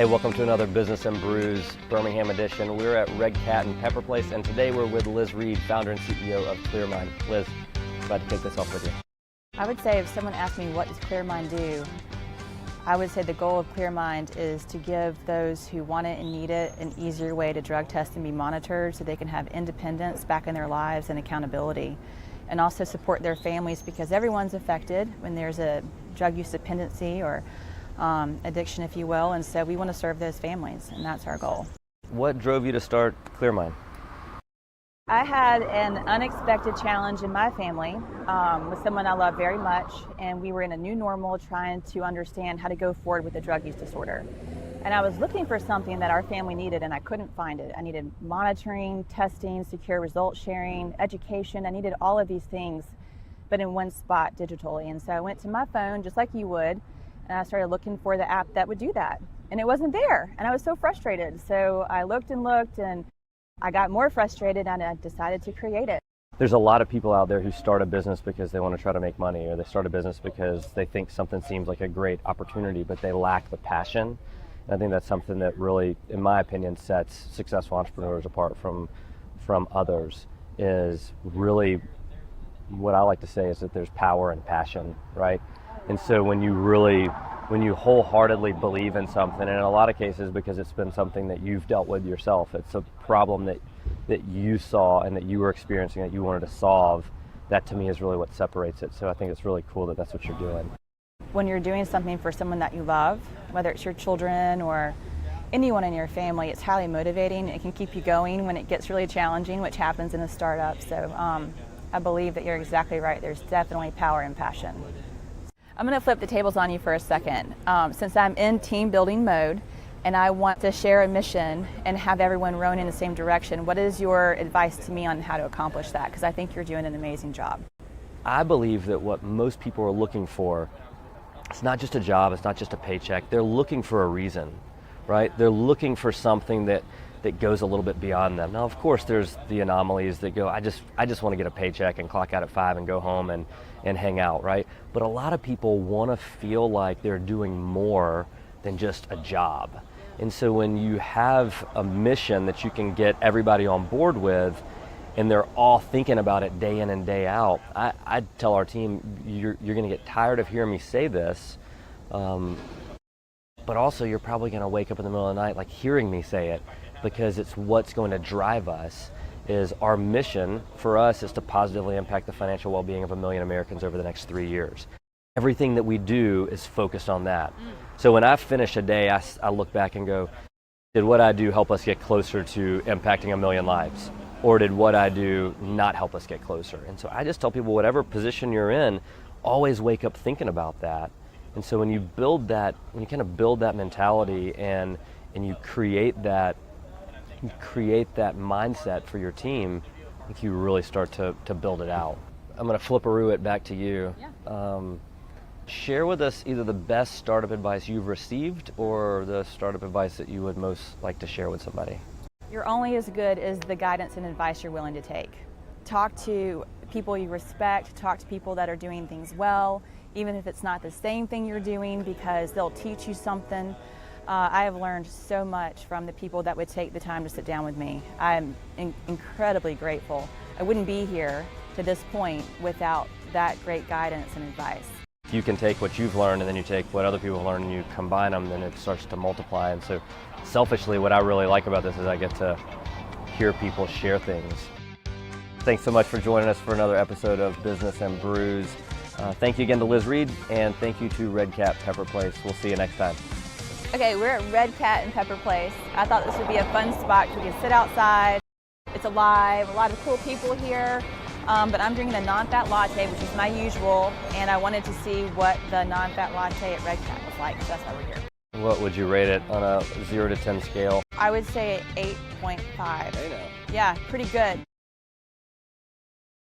Hey, welcome to another Business Brews Birmingham edition. We're at Red Cat and Pepper Place, and today we're with Liz Reed, founder and CEO of ClearMIND. Liz, glad to kick this off with you. I would say if someone asked me what does ClearMIND do, I would say the goal of ClearMIND is to give those who want it and need it an easier way to drug test and be monitored so they can have independence back in their lives and accountability, and also support their families because everyone's affected when there's a drug use dependency or addiction, if you will, and so we want to serve those families, and that's our goal. What drove you to start ClearMIND? I had an unexpected challenge in my family with someone I love very much, and we were in a new normal trying to understand how to go forward with a drug use disorder. And I was looking for something that our family needed, and I couldn't find it. I needed monitoring, testing, secure result sharing, education. I needed all of these things, but in one spot digitally. And so I went to my phone, just like you would, and I started looking for the app that would do that. And it wasn't there, and I was so frustrated. So I looked, and I got more frustrated, and I decided to create it. There's a lot of people out there who start a business because they want to try to make money, or they start a business because they think something seems like a great opportunity, but they lack the passion. And I think that's something that really, in my opinion, sets successful entrepreneurs apart from others, is really what I like to say is that there's power in passion, right? And so when you wholeheartedly believe in something, and in a lot of cases because it's been something that you've dealt with yourself, it's a problem that you saw and that you were experiencing that you wanted to solve, that to me is really what separates it. So I think it's really cool that that's what you're doing. When you're doing something for someone that you love, whether it's your children or anyone in your family, it's highly motivating. It can keep you going when it gets really challenging, which happens in a startup. So I believe that you're exactly right. There's definitely power and passion. I'm going to flip the tables on you for a second. Since I'm in team building mode and I want to share a mission and have everyone rowing in the same direction, what is your advice to me on how to accomplish that? Because I think you're doing an amazing job. I believe that what most people are looking for, it's not just a job, it's not just a paycheck. They're looking for a reason, right? They're looking for something that goes a little bit beyond them. Now, of course, there's the anomalies that go, I just want to get a paycheck and clock out at 5 and go home and hang out, right? But a lot of people want to feel like they're doing more than just a job. And so when you have a mission that you can get everybody on board with, and they're all thinking about it day in and day out, I tell our team, you're going to get tired of hearing me say this, but also you're probably going to wake up in the middle of the night like hearing me say it, because it's what's going to drive us. Is our mission for us is to positively impact the financial well-being of 1 million Americans over the next 3 years. Everything that we do is focused on that. So when I finish a day, I look back and go, did what I do help us get closer to impacting 1 million lives? Or did what I do not help us get closer? And so I just tell people, whatever position you're in, always wake up thinking about that. And so when you build that, when you kind of build that mentality and you create that mindset for your team, I think you really start to build it out. I'm going to flipperoo it back to you. Yeah. Share with us either the best startup advice you've received or the startup advice that you would most like to share with somebody. You're only as good as the guidance and advice you're willing to take. Talk to people you respect, talk to people that are doing things well, even if it's not the same thing you're doing, because they'll teach you something. I have learned so much from the people that would take the time to sit down with me. I'm incredibly grateful. I wouldn't be here to this point without that great guidance and advice. You can take what you've learned and then you take what other people have learned and you combine them, then it starts to multiply. And so selfishly, what I really like about this is I get to hear people share things. Thanks so much for joining us for another episode of Business Brews. Thank you again to Liz Reed, and thank you to Red Cat Pepper Place. We'll see you next time. Okay, we're at Red Cat and Pepper Place. I thought this would be a fun spot because we can sit outside. It's alive, a lot of cool people here. But I'm drinking a non-fat latte, which is my usual, and I wanted to see what the non-fat latte at Red Cat was like, so that's why we're here. What would you rate it on a 0 to 10 scale? I would say 8.5. Hey now. Yeah, pretty good.